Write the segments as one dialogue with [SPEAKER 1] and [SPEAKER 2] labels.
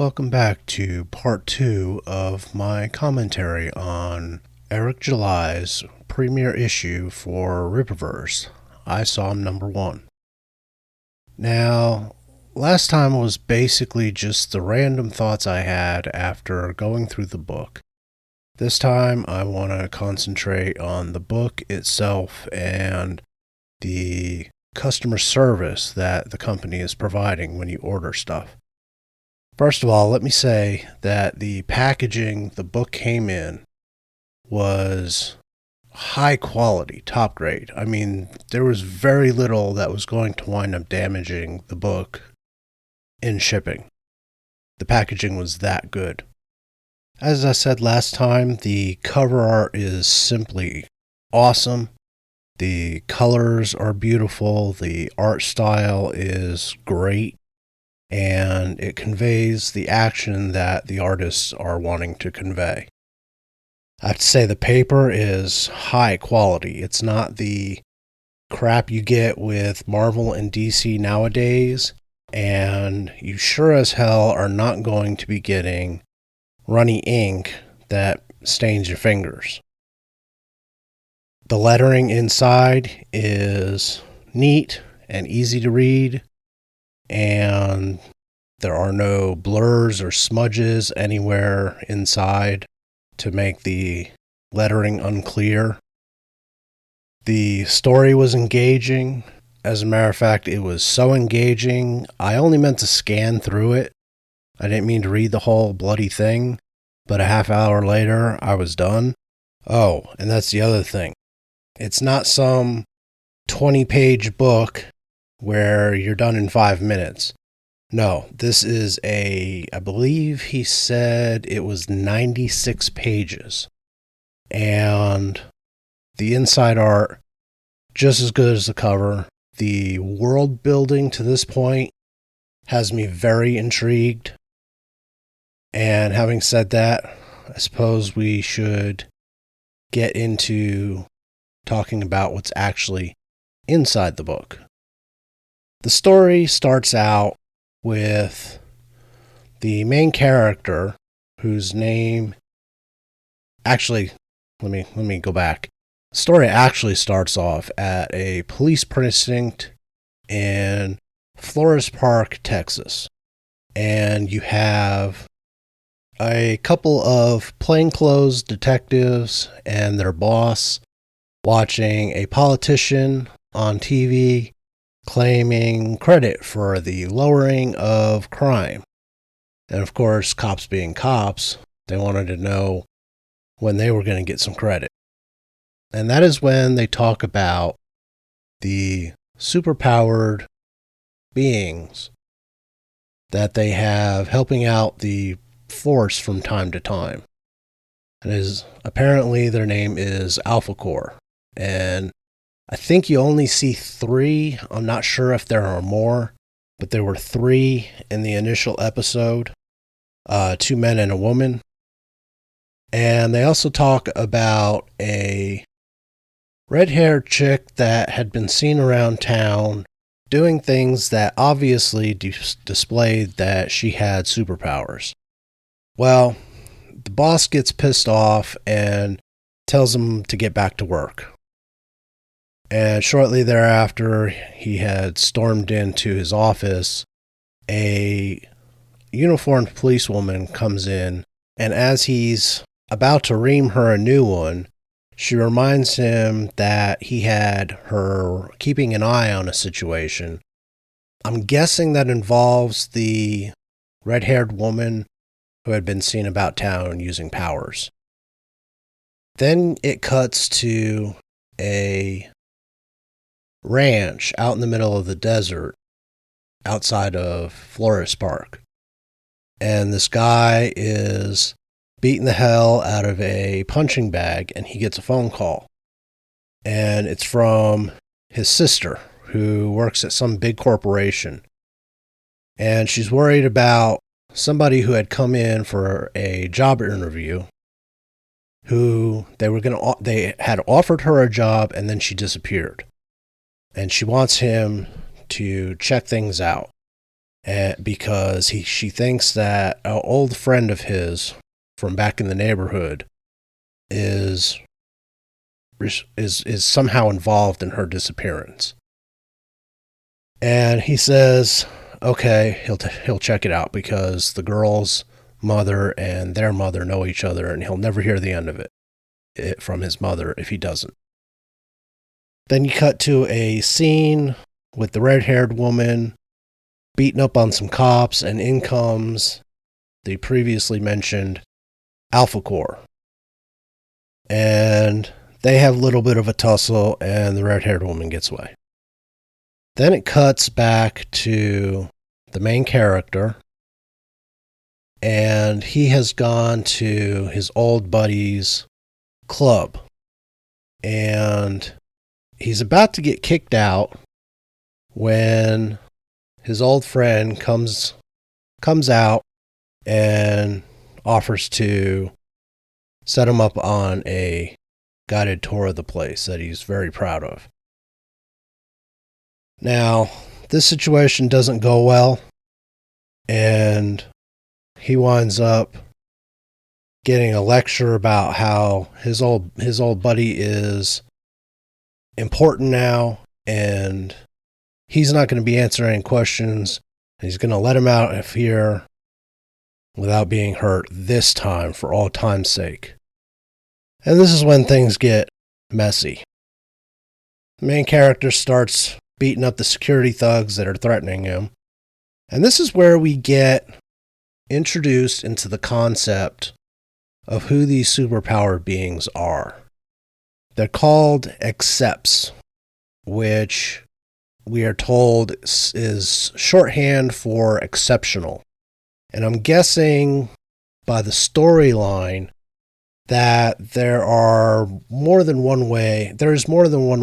[SPEAKER 1] Welcome back to part 2 of my commentary on Eric July's premiere issue for Rippaverse, Isom number 1. Now, last time was basically just the random thoughts I had after going through the book. This time I want to concentrate on the book itself and the customer service that the company is providing when you order stuff. First of all, let me say that the packaging the book came in was high quality, top grade. I mean, there was very little that was going to wind up damaging the book in shipping. The packaging was that good. As I said last time, the cover art is simply awesome. The colors are beautiful. The art style is great. And it conveys the action that the artists are wanting to convey. I have to say the paper is high quality. It's not the crap you get with Marvel and DC nowadays, and you sure as hell are not going to be getting runny ink that stains your fingers. The lettering inside is neat and easy to read, and there are no blurs or smudges anywhere inside to make the lettering unclear. The story was engaging. As a matter of fact, it was so engaging, I only meant to scan through it. I didn't mean to read the whole bloody thing, but a half hour later, I was done. Oh, and that's the other thing. It's not some 20-page book where you're done in 5 minutes. No, this is I believe he said it was 96 pages. And the inside art, just as good as the cover. The world building to this point has me very intrigued. And having said that, I suppose we should get into talking about what's actually inside the book. The story starts out with the main character, whose name... Actually, let me go back. The story actually starts off at a police precinct in Flores Park, Texas. And you have a couple of plainclothes detectives and their boss watching a politician on TV claiming credit for the lowering of crime. And of course, cops being cops, they wanted to know when they were going to get some credit. And that is when they talk about the superpowered beings that they have helping out the force from time to time. And apparently their name is Alpha Core. And I think you only see 3. I'm not sure if there are more, but there were 3 in the initial episode. 2 men and a woman. And they also talk about a red-haired chick that had been seen around town doing things that obviously displayed that she had superpowers. Well, the boss gets pissed off and tells him to get back to work. And shortly thereafter, he had stormed into his office. A uniformed policewoman comes in, and as he's about to ream her a new one, she reminds him that he had her keeping an eye on a situation. I'm guessing that involves the red-haired woman who had been seen about town using powers. Then it cuts to a ranch out in the middle of the desert outside of Flores Park. And this guy is beating the hell out of a punching bag, and he gets a phone call. And it's from his sister, who works at some big corporation. And she's worried about somebody who had come in for a job interview, who they had offered her a job, and then she disappeared. And she wants him to check things out. because she thinks that an old friend of his from back in the neighborhood is somehow involved in her disappearance. And he says, okay, he'll check it out because the girl's mother and their mother know each other, and he'll never hear the end of it from his mother if he doesn't. Then you cut to a scene with the red-haired woman beating up on some cops, and in comes the previously mentioned Alpha Corps. And they have a little bit of a tussle, and the red-haired woman gets away. Then it cuts back to the main character, and he has gone to his old buddy's club. And he's about to get kicked out when his old friend comes out and offers to set him up on a guided tour of the place that he's very proud of. Now, this situation doesn't go well, and he winds up getting a lecture about how his old buddy is important now, and he's not going to be answering any questions. He's going to let him out of here without being hurt this time, for all time's sake. And this is when things get messy. The main character starts beating up the security thugs that are threatening him. And this is where we get introduced into the concept of who these superpowered beings are. They're called accepts, which we are told is shorthand for exceptional. And I'm guessing by the storyline that there's more than one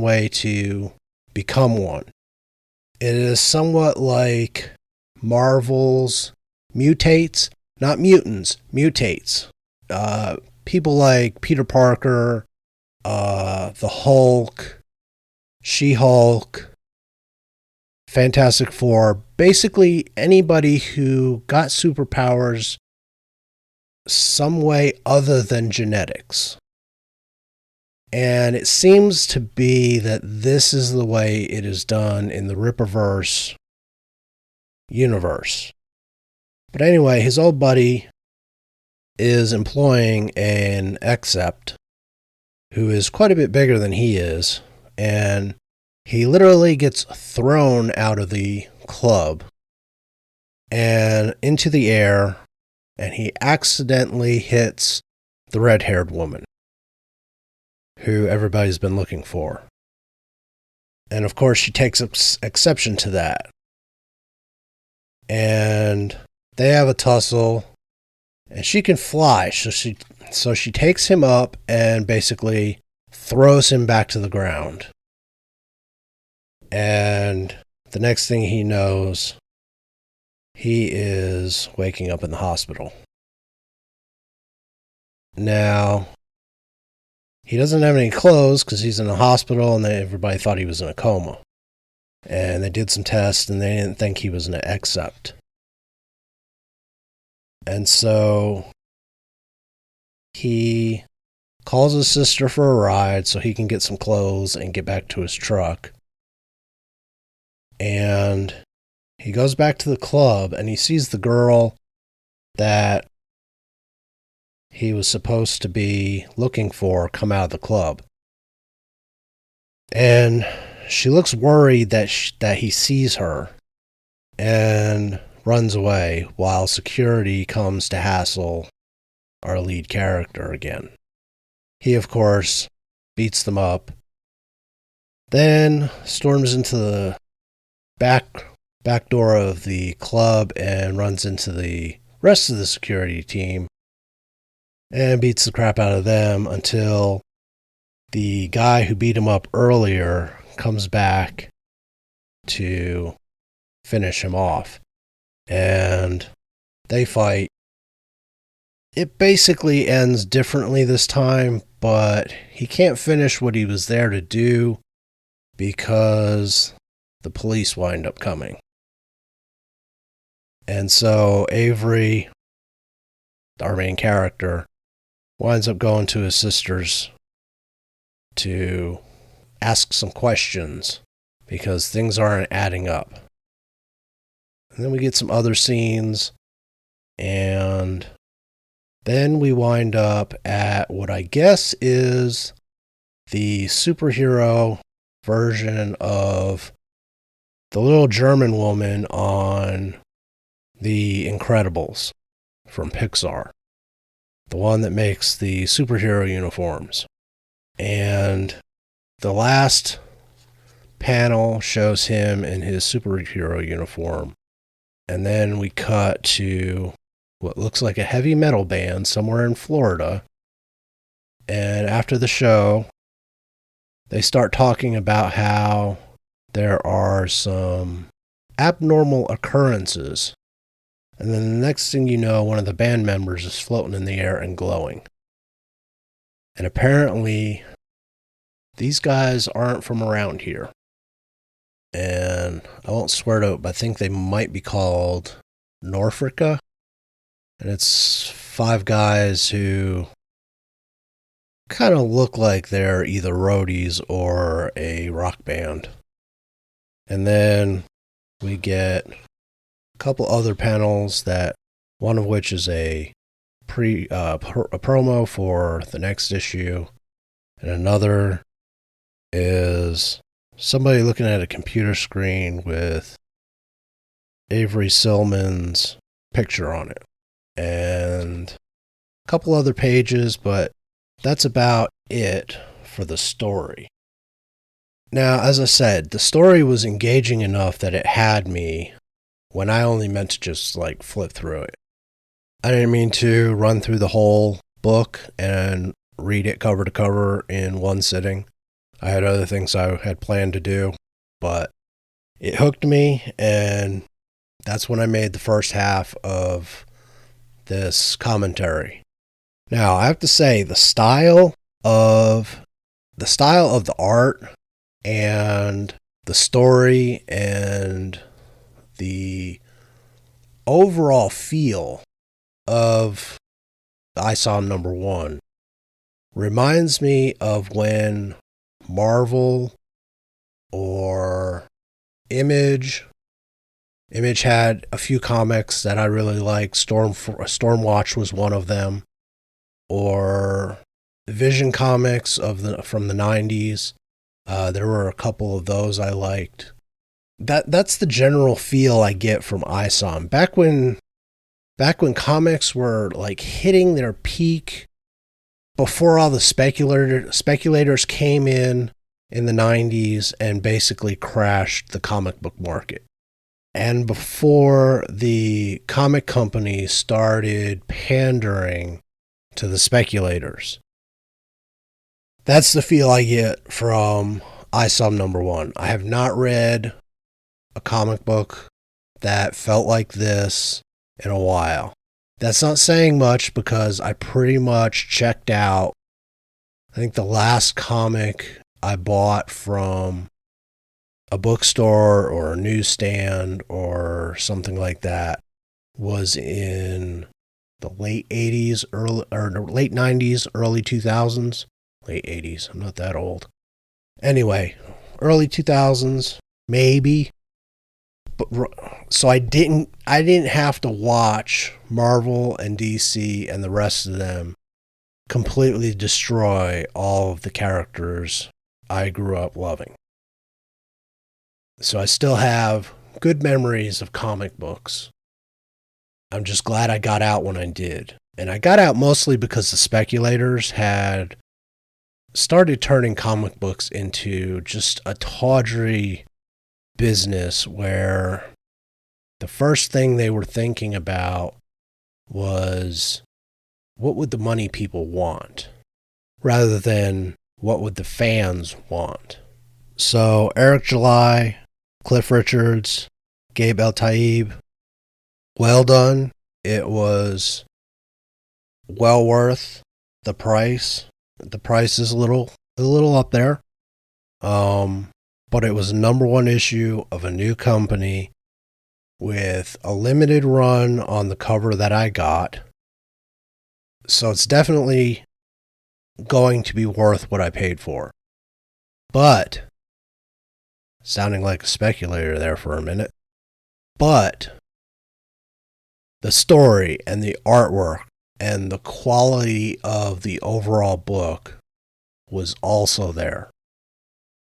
[SPEAKER 1] way to become one. It is somewhat like Marvel's mutates, not mutants, mutates. People like Peter Parker, the Hulk, She-Hulk, Fantastic Four, basically anybody who got superpowers some way other than genetics. And it seems to be that this is the way it is done in the Rippaverse universe. But anyway, his old buddy is employing an accept who is quite a bit bigger than he is, and he literally gets thrown out of the club and into the air, and he accidentally hits the red-haired woman who everybody's been looking for. And of course, she takes exception to that. And they have a tussle, and she can fly, so she takes him up and basically throws him back to the ground. And the next thing he knows, he is waking up in the hospital. Now, he doesn't have any clothes because he's in a hospital, and everybody thought he was in a coma. And they did some tests, and they didn't think he was an accept. And so he calls his sister for a ride so he can get some clothes and get back to his truck. And he goes back to the club, and he sees the girl that he was supposed to be looking for come out of the club. And she looks worried that he sees her and runs away while security comes to hassle our lead character again. He, of course, beats them up, then storms into the back door of the club and runs into the rest of the security team and beats the crap out of them until the guy who beat him up earlier comes back to finish him off. And they fight. It basically ends differently this time, but he can't finish what he was there to do because the police wind up coming. And so Avery, our main character, winds up going to his sister's to ask some questions because things aren't adding up. And then we get some other scenes, and then we wind up at what I guess is the superhero version of the little German woman on The Incredibles from Pixar. The one that makes the superhero uniforms. And the last panel shows him in his superhero uniform. And then we cut to what looks like a heavy metal band somewhere in Florida. And after the show, they start talking about how there are some abnormal occurrences. And then the next thing you know, one of the band members is floating in the air and glowing. And apparently, these guys aren't from around here. And I won't swear to it, but I think they might be called Norfrica. And it's 5 guys who kind of look like they're either roadies or a rock band. And then we get a couple other panels, that one of which is a promo for the next issue, and another is somebody looking at a computer screen with Avery Silman's picture on it, and a couple other pages, but that's about it for the story. Now, as I said, the story was engaging enough that it had me when I only meant to just flip through it. I didn't mean to run through the whole book and read it cover to cover in one sitting. I had other things I had planned to do, but it hooked me, and that's when I made the first half of this commentary. Now, I have to say, the style of the art and the story and the overall feel of Isom #1 reminds me of when Marvel or Image had a few comics that I really liked. Stormwatch was one of them. Or Vision comics from the 90s. There were a couple of those I liked. That's the general feel I get from Isom. Back when comics were hitting their peak, before all the speculators came in the 90s and basically crashed the comic book market. And before the comic companies started pandering to the speculators. That's the feel I get from Isom #1. I have not read a comic book that felt like this in a while. That's not saying much because I pretty much checked out. I think the last comic I bought from a bookstore or a newsstand or something like that was in the late 80s, late 90s, early 2000s. Late 80s, I'm not that old. Anyway, early 2000s, maybe. But so I didn't have to watch Marvel and DC and the rest of them completely destroy all of the characters I grew up loving. So I still have good memories of comic books. I'm just glad I got out when I did. And I got out mostly because the speculators had started turning comic books into just a tawdry business where the first thing they were thinking about was what would the money people want, rather than what would the fans want. So Eric July, Cliff Richards, Gabe El-Taib, well done. It was well worth the price. The price is a little up there. But it was #1 issue of a new company with a limited run on the cover that I got. So it's definitely going to be worth what I paid for. But, sounding like a speculator there for a minute, but the story and the artwork and the quality of the overall book was also there.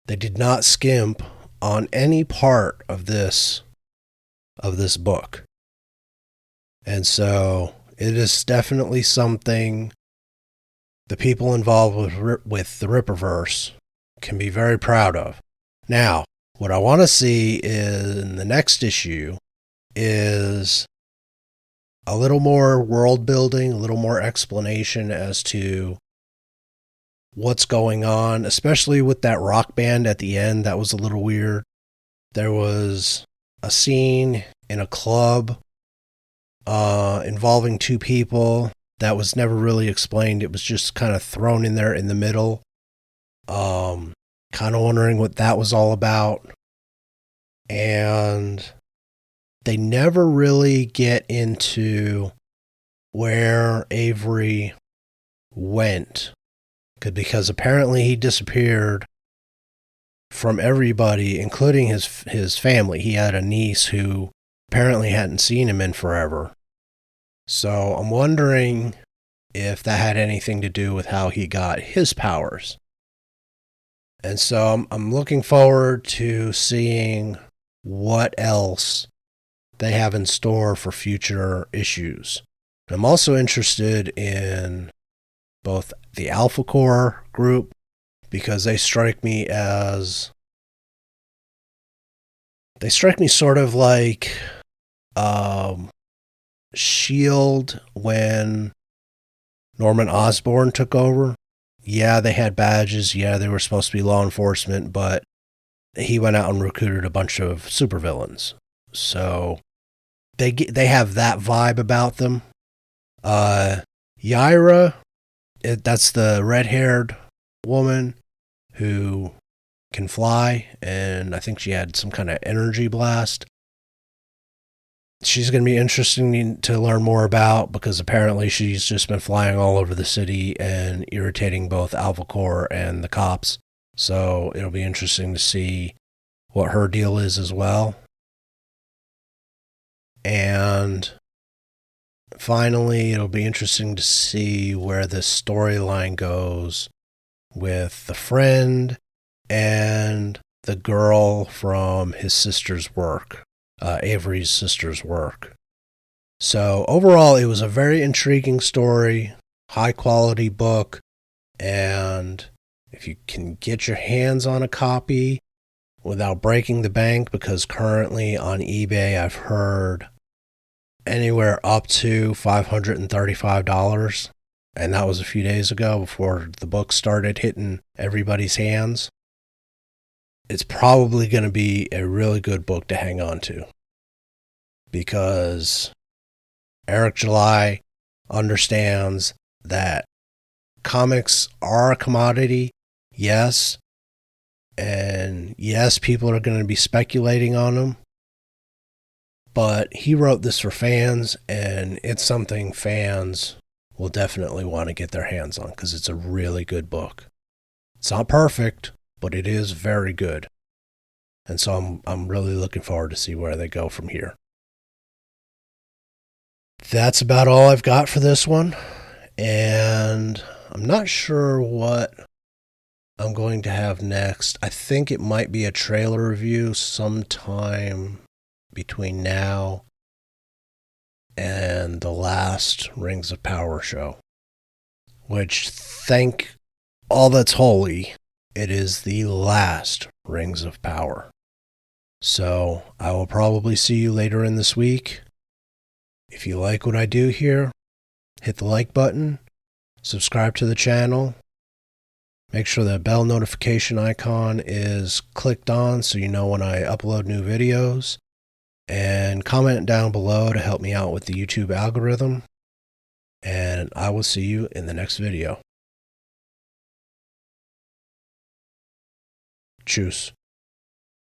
[SPEAKER 1] They did not skimp on any part of this book. And so it is definitely something the people involved with the Rippaverse can be very proud of. Now, what I want to see in the next issue is a little more world building, a little more explanation as to what's going on, especially with that rock band at the end. That was a little weird. There was a scene in a club involving two people that was never really explained. It was just kind of thrown in there in the middle. Kind of wondering what that was all about. And they never really get into where Avery went, because apparently he disappeared from everybody, including his family. He had a niece who apparently hadn't seen him in forever. So I'm wondering if that had anything to do with how he got his powers. And so I'm looking forward to seeing what else they have in store for future issues. I'm also interested in both the Alpha Core group, because they strike me sort of like S.H.I.E.L.D. when Norman Osborn took over. Yeah, they had badges. Yeah, they were supposed to be law enforcement, but he went out and recruited a bunch of supervillains. So they have that vibe about them. Yaira, that's the red-haired woman who can fly, and I think she had some kind of energy blast. She's going to be interesting to learn more about, because apparently she's just been flying all over the city and irritating both Alpha Core and the cops. So it'll be interesting to see what her deal is as well. And finally, it'll be interesting to see where this storyline goes with the friend and the girl from his sister's work, Avery's sister's work. So overall, it was a very intriguing story, high quality book, and if you can get your hands on a copy without breaking the bank, because currently on eBay I've heard anywhere up to $535, and that was a few days ago before the book started hitting everybody's hands. It's probably going to be a really good book to hang on to, because Eric July understands that comics are a commodity, yes, and yes, people are going to be speculating on them, but he wrote this for fans, and it's something fans will definitely want to get their hands on, because it's a really good book. It's not perfect, but it is very good. And so I'm really looking forward to see where they go from here. That's about all I've got for this one. And I'm not sure what I'm going to have next. I think it might be a trailer review sometime between now and the last Rings of Power show, which, thank all that's holy, it is the last Rings of Power. So I will probably see you later in this week. If you like what I do here, hit the like button, subscribe to the channel, make sure the bell notification icon is clicked on so you know when I upload new videos, and comment down below to help me out with the YouTube algorithm, and I will see you in the next video. Tschüss.